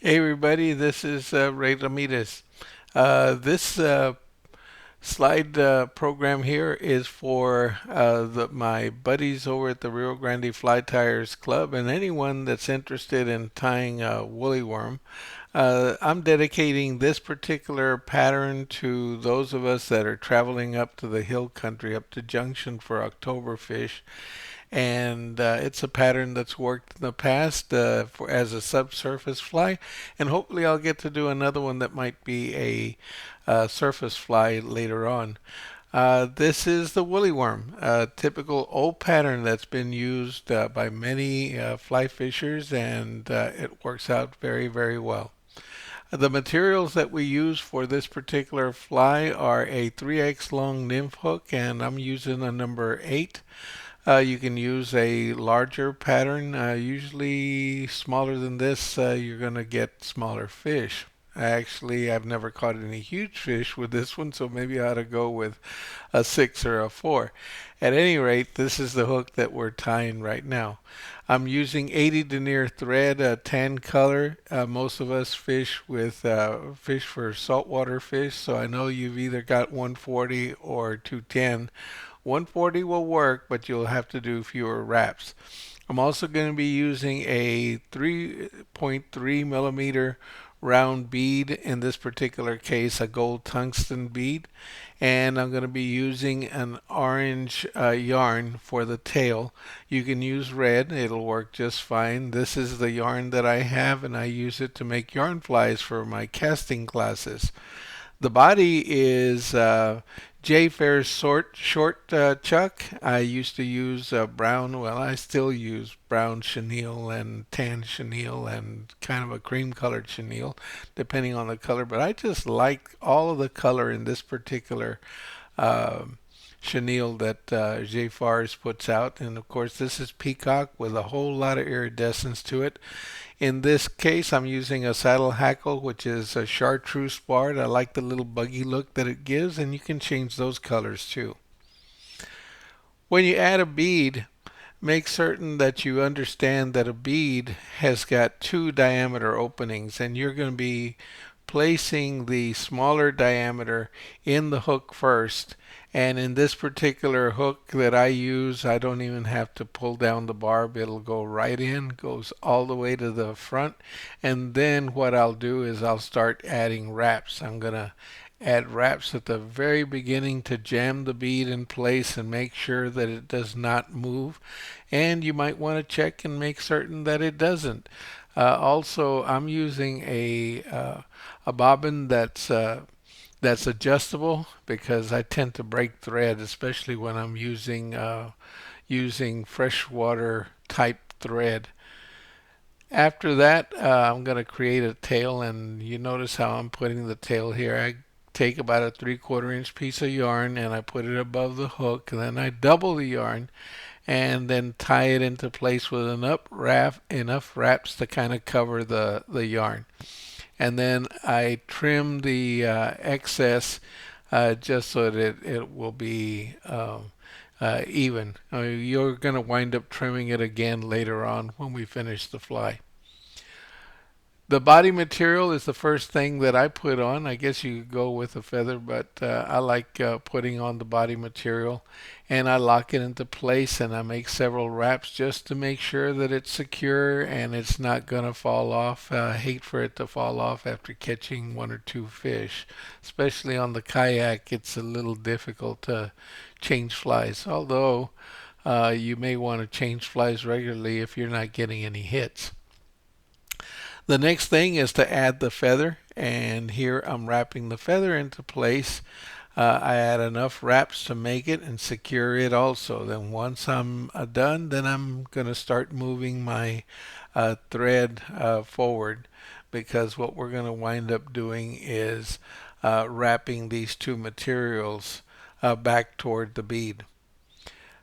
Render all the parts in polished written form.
Hey everybody, this is Ray Ramirez. This slide program here is for my buddies over at the Rio Grande Fly Tires Club and anyone that's interested in tying a woolly worm. I'm dedicating this particular pattern to those of us that are traveling up to the hill country, up to Junction for October fish, and it's a pattern that's worked in the past for as a subsurface fly, and hopefully I'll get to do another one that might be a surface fly later on. This is the woolly worm, a typical old pattern that's been used by many fly fishers, and it works out very, very well. The materials that we use for this particular fly are a 3x long nymph hook, and I'm using a number 8. You can use a larger pattern. Usually smaller than this, you're going to get smaller fish. Actually, I've never caught any huge fish with this one, so maybe I ought to go with a 6 or a 4. At any rate, this is the hook that we're tying right now. I'm using 80 denier thread, a tan color. Most of us fish with fish for saltwater fish, so I know you've either got 140 or 210. 140 will work, but you'll have to do fewer wraps. I'm also going to be using a 3.3 millimeter round bead, in this particular case a gold tungsten bead, and I'm going to be using an orange yarn for the tail. You can use red, it'll work just fine. This is the yarn that I have, and I use it to make yarn flies for my casting classes. The body is J. Fair's short chuck. I used to use brown, well, I still use brown chenille and tan chenille and kind of a cream colored chenille, depending on the color. But I just like all of the color in this particular uh, chenille that J. Fars puts out. And of course, this is peacock with a whole lot of iridescence to it. In this case, I'm using a saddle hackle, which is a chartreuse barred. I like the little buggy look that it gives, and you can change those colors too. When you add a bead, make certain that you understand that a bead has got two diameter openings, and you're going to be placing the smaller diameter in the hook first. And in this particular hook that I use, I don't even have to pull down the barb. It'll go right in, goes all the way to the front. And then what I'll do is I'll start adding wraps. I'm going to add wraps at the very beginning to jam the bead in place and make sure that it does not move. And you might want to check and make certain that it doesn't. Also, I'm using a bobbin that's adjustable because I tend to break thread, especially when I'm using freshwater type thread. After that, I'm going to create a tail, and you notice how I'm putting the tail here. I take about a 3/4 inch piece of yarn and I put it above the hook, and then I double the yarn and then tie it into place with enough wraps to kind of cover the yarn. And then I trim the excess just so that it will be even. You're going to wind up trimming it again later on when we finish the fly. The body material is the first thing that I put on. I guess you could go with a feather, but I like putting on the body material, and I lock it into place, and I make several wraps just to make sure that it's secure and it's not going to fall off. I hate for it to fall off after catching one or two fish, especially on the kayak. It's a little difficult to change flies, although you may want to change flies regularly if you're not getting any hits. The next thing is to add the feather, and here I'm wrapping the feather into place. I add enough wraps to make it and secure it also. Then once I'm done, then I'm going to start moving my thread forward, because what we're going to wind up doing is wrapping these two materials back toward the bead.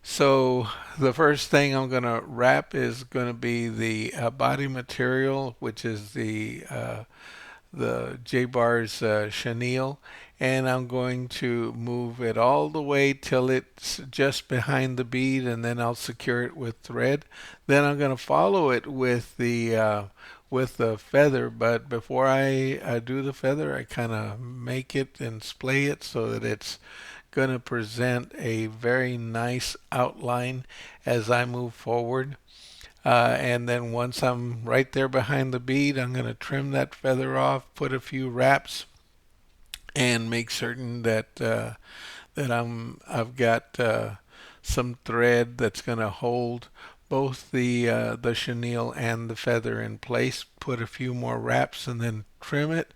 So the first thing I'm going to wrap is going to be the body material, which is the J-Bars chenille, and I'm going to move it all the way till it's just behind the bead, and then I'll secure it with thread. Then I'm going to follow it with with the feather, but before I do the feather, I kind of make it and splay it so that it's going to present a very nice outline as I move forward. And then once I'm right there behind the bead, I'm going to trim that feather off, put a few wraps, and make certain that I've got some thread that's going to hold both the chenille and the feather in place. Put a few more wraps and then trim it.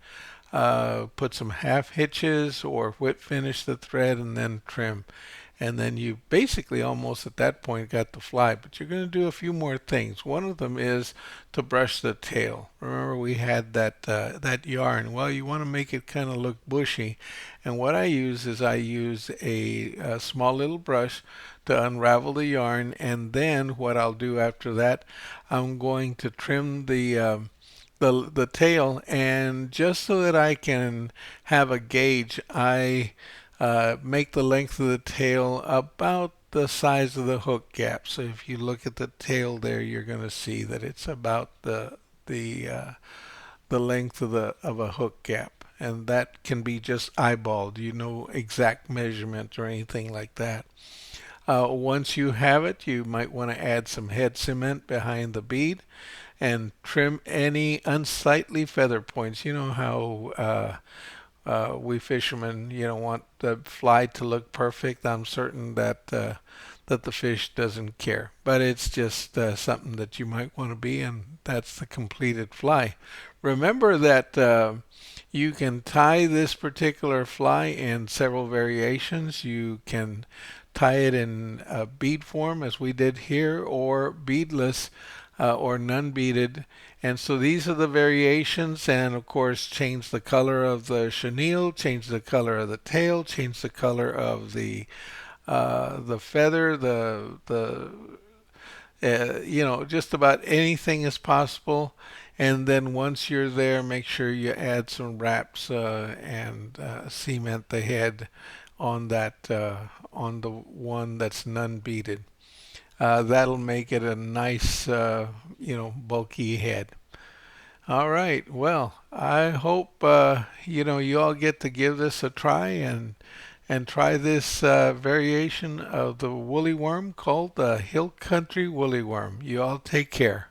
Put some half hitches or whip finish the thread and then trim. And then you basically almost at that point got the fly, but you're going to do a few more things. One of them is to brush the tail. Remember we had that yarn. Well, you want to make it kind of look bushy, and what I use is I use a small little brush to unravel the yarn, and then what I'll do after that, I'm going to trim the tail, and just so that I can have a gauge, I make the length of the tail about the size of the hook gap. So if you look at the tail there, you're going to see that it's about the length of a hook gap, and that can be just eyeballed. You know exact measurement or anything like that. Once you have it, you might want to add some head cement behind the bead and trim any unsightly feather points. You know how we fishermen, want the fly to look perfect. I'm certain that the fish doesn't care, but it's just something that you might want to be, and that's the completed fly. Remember that you can tie this particular fly in several variations. You can tie it in bead form, as we did here, or beadless, or non-beaded. And so these are the variations, and of course change the color of the chenille, change the color of the tail, change the color of the feather, just about anything is possible. And then once you're there, make sure you add some wraps and cement the head on on the one that's non-beaded. That'll make it a nice, bulky head. All right. Well, I hope you all get to give this a try and try this variation of the woolly worm called the Hill Country woolly worm. You all take care.